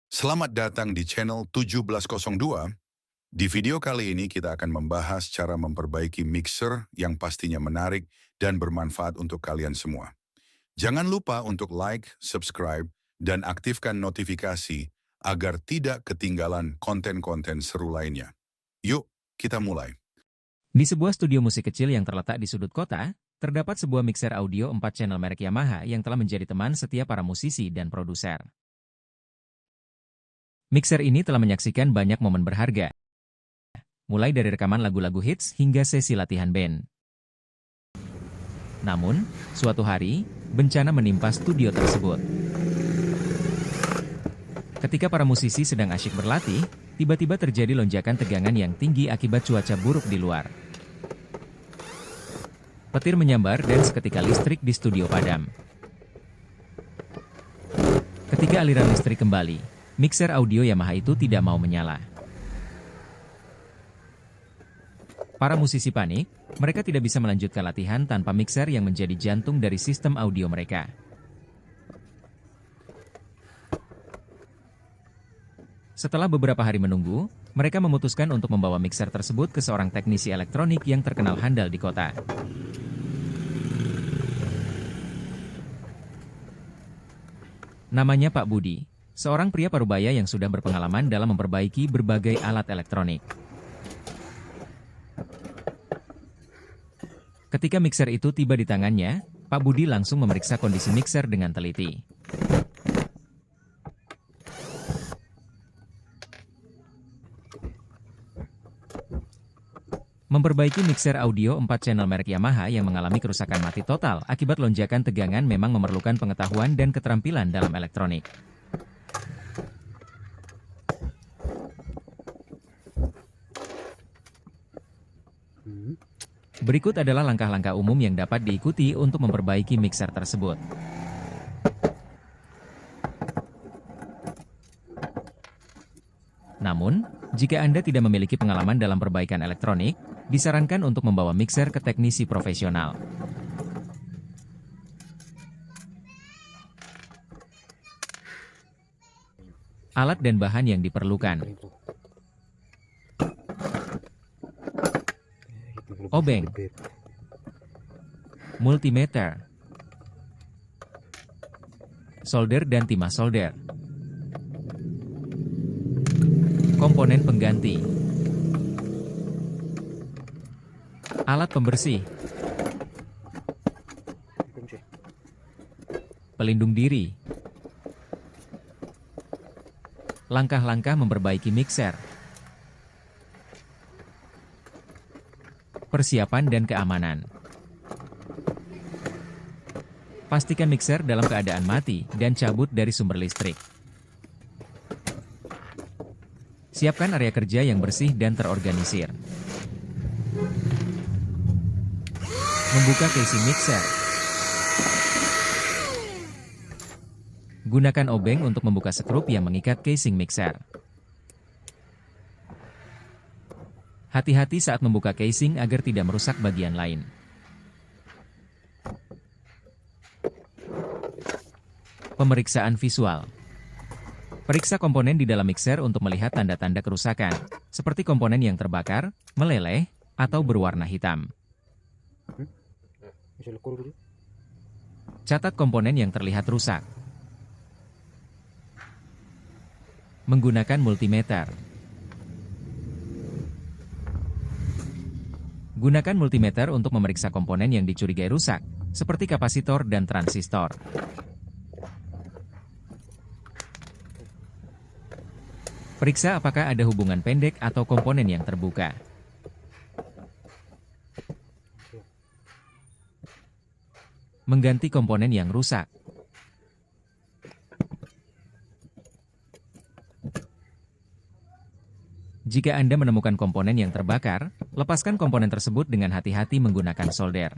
Selamat datang di channel 1702. Di video kali ini kita akan membahas cara memperbaiki mixer yang pastinya menarik dan bermanfaat untuk kalian semua. Jangan lupa untuk like, subscribe, dan aktifkan notifikasi agar tidak ketinggalan konten-konten seru lainnya. Yuk, kita mulai. Di sebuah studio musik kecil yang terletak di sudut kota, terdapat sebuah mixer audio 4 channel merek Yamaha yang telah menjadi teman setia para musisi dan produser. Mixer ini telah menyaksikan banyak momen berharga, mulai dari rekaman lagu-lagu hits hingga sesi latihan band. Namun, suatu hari, bencana menimpa studio tersebut. Ketika para musisi sedang asyik berlatih, tiba-tiba terjadi lonjakan tegangan yang tinggi akibat cuaca buruk di luar. Petir menyambar dan seketika listrik di studio padam. Ketika aliran listrik kembali, mixer audio Yamaha itu tidak mau menyala. Para musisi panik, mereka tidak bisa melanjutkan latihan tanpa mixer yang menjadi jantung dari sistem audio mereka. Setelah beberapa hari menunggu, mereka memutuskan untuk membawa mixer tersebut ke seorang teknisi elektronik yang terkenal handal di kota. Namanya Pak Budi, seorang pria parubaya yang sudah berpengalaman dalam memperbaiki berbagai alat elektronik. Ketika mixer itu tiba di tangannya, Pak Budi langsung memeriksa kondisi mixer dengan teliti. Memperbaiki mixer audio 4 channel merek Yamaha yang mengalami kerusakan mati total akibat lonjakan tegangan memang memerlukan pengetahuan dan keterampilan dalam elektronik. Berikut adalah langkah-langkah umum yang dapat diikuti untuk memperbaiki mixer tersebut. Namun, jika Anda tidak memiliki pengalaman dalam perbaikan elektronik, disarankan untuk membawa mixer ke teknisi profesional. Alat dan bahan yang diperlukan. Obeng, multimeter, solder dan timah solder, komponen pengganti, alat pembersih, pelindung diri, langkah-langkah memperbaiki mixer, persiapan dan keamanan. Pastikan mixer dalam keadaan mati dan cabut dari sumber listrik. Siapkan area kerja yang bersih dan terorganisir. Membuka casing mixer. Gunakan obeng untuk membuka skrup yang mengikat casing mixer. Hati-hati saat membuka casing agar tidak merusak bagian lain. Pemeriksaan visual. Periksa komponen di dalam mixer untuk melihat tanda-tanda kerusakan, seperti komponen yang terbakar, meleleh, atau berwarna hitam. Catat komponen yang terlihat rusak. Menggunakan multimeter. Gunakan multimeter untuk memeriksa komponen yang dicurigai rusak, seperti kapasitor dan transistor. Periksa apakah ada hubungan pendek atau komponen yang terbuka. Mengganti komponen yang rusak. Jika Anda menemukan komponen yang terbakar, lepaskan komponen tersebut dengan hati-hati menggunakan solder.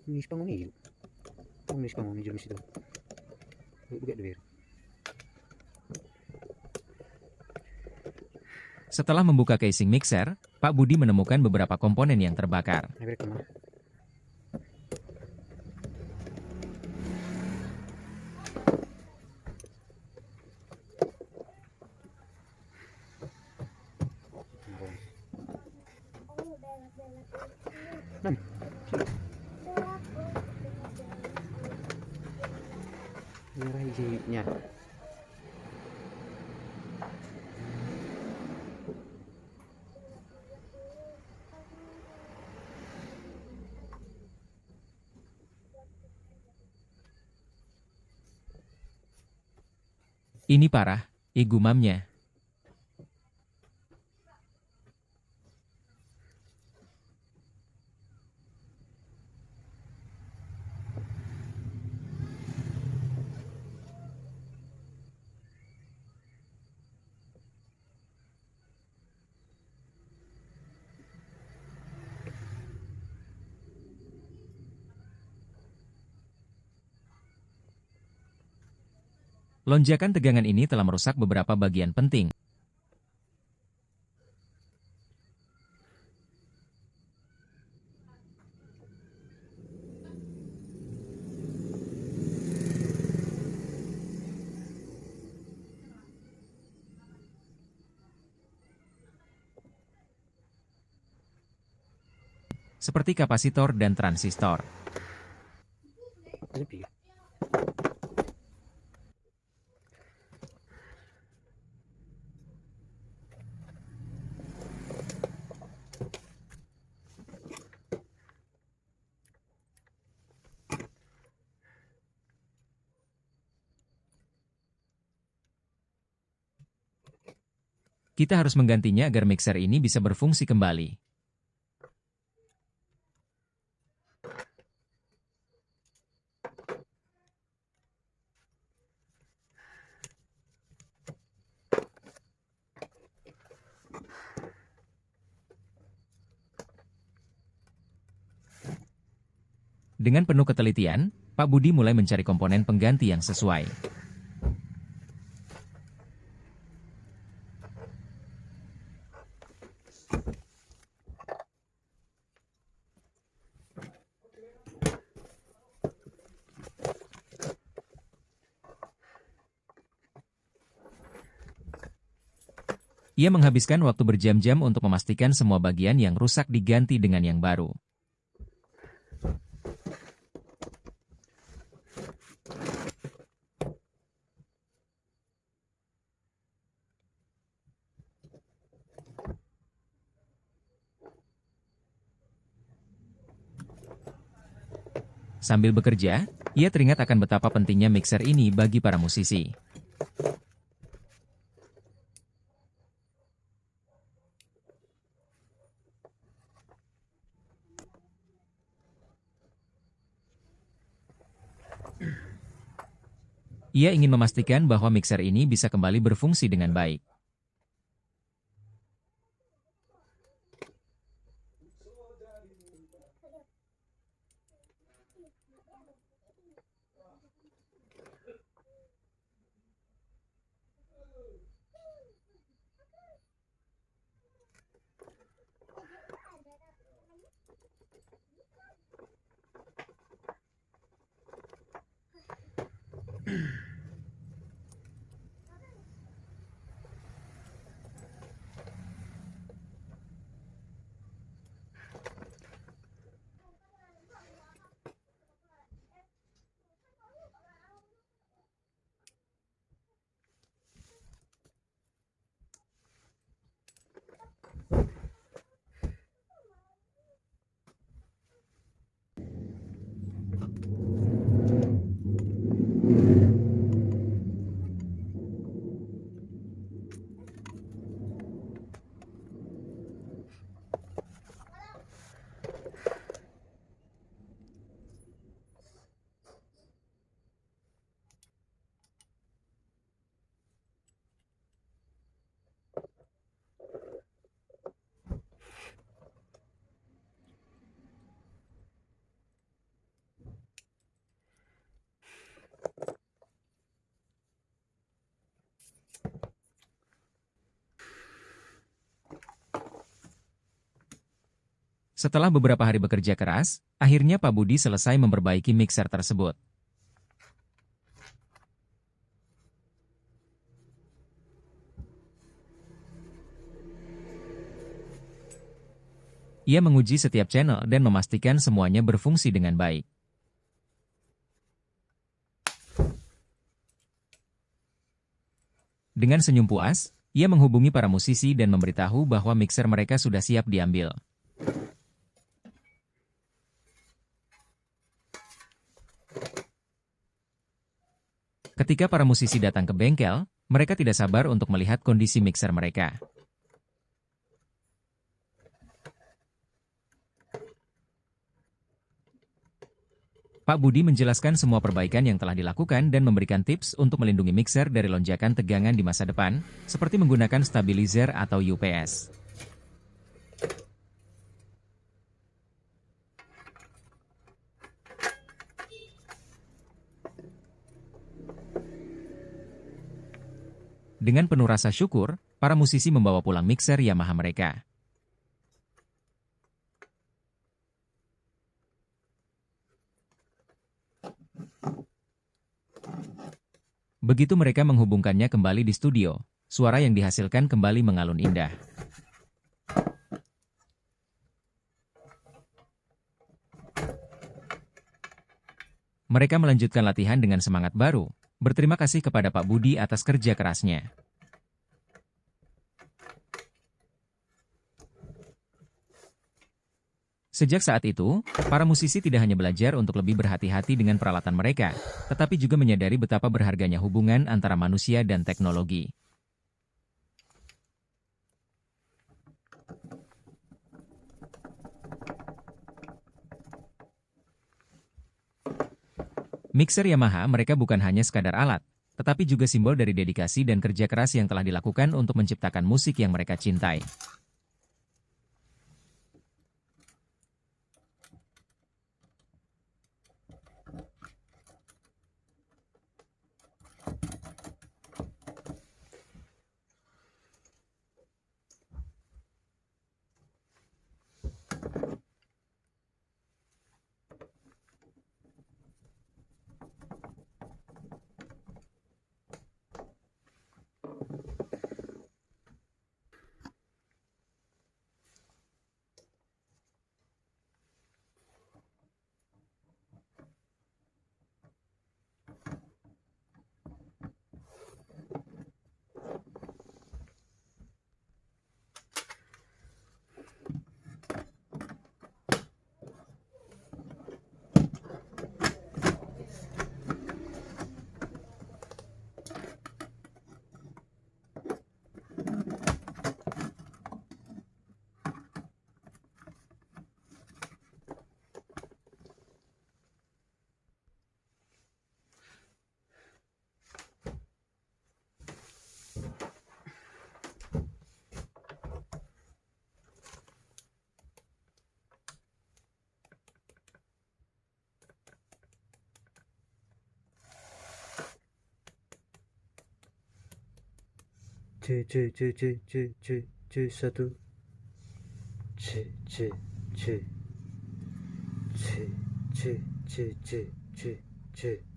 Ini spang ini. Ini spang ini jenis itu. Buka dulu. Setelah membuka casing mixer, Pak Budi menemukan beberapa komponen yang terbakar. Ini berapa mah? Merah hijaunya. Ini parah, igumamnya. Lonjakan tegangan ini telah merusak beberapa bagian penting. Seperti kapasitor dan transistor. Lebih. Kita harus menggantinya agar mixer ini bisa berfungsi kembali. Dengan penuh ketelitian, Pak Budi mulai mencari komponen pengganti yang sesuai. Ia menghabiskan waktu berjam-jam untuk memastikan semua bagian yang rusak diganti dengan yang baru. Sambil bekerja, ia teringat akan betapa pentingnya mixer ini bagi para musisi. Ia ingin memastikan bahwa mixer ini bisa kembali berfungsi dengan baik. Setelah beberapa hari bekerja keras, akhirnya Pak Budi selesai memperbaiki mixer tersebut. Ia menguji setiap channel dan memastikan semuanya berfungsi dengan baik. Dengan senyum puas, ia menghubungi para musisi dan memberitahu bahwa mixer mereka sudah siap diambil. Ketika para musisi datang ke bengkel, mereka tidak sabar untuk melihat kondisi mixer mereka. Pak Budi menjelaskan semua perbaikan yang telah dilakukan dan memberikan tips untuk melindungi mixer dari lonjakan tegangan di masa depan, seperti menggunakan stabilizer atau UPS. Dengan penuh rasa syukur, para musisi membawa pulang mixer Yamaha mereka. Begitu mereka menghubungkannya kembali di studio, suara yang dihasilkan kembali mengalun indah. Mereka melanjutkan latihan dengan semangat baru, berterima kasih kepada Pak Budi atas kerja kerasnya. Sejak saat itu, para musisi tidak hanya belajar untuk lebih berhati-hati dengan peralatan mereka, tetapi juga menyadari betapa berharganya hubungan antara manusia dan teknologi. Mixer Yamaha mereka bukan hanya sekadar alat, tetapi juga simbol dari dedikasi dan kerja keras yang telah dilakukan untuk menciptakan musik yang mereka cintai. C C C C C C C1 C C C C C C C C C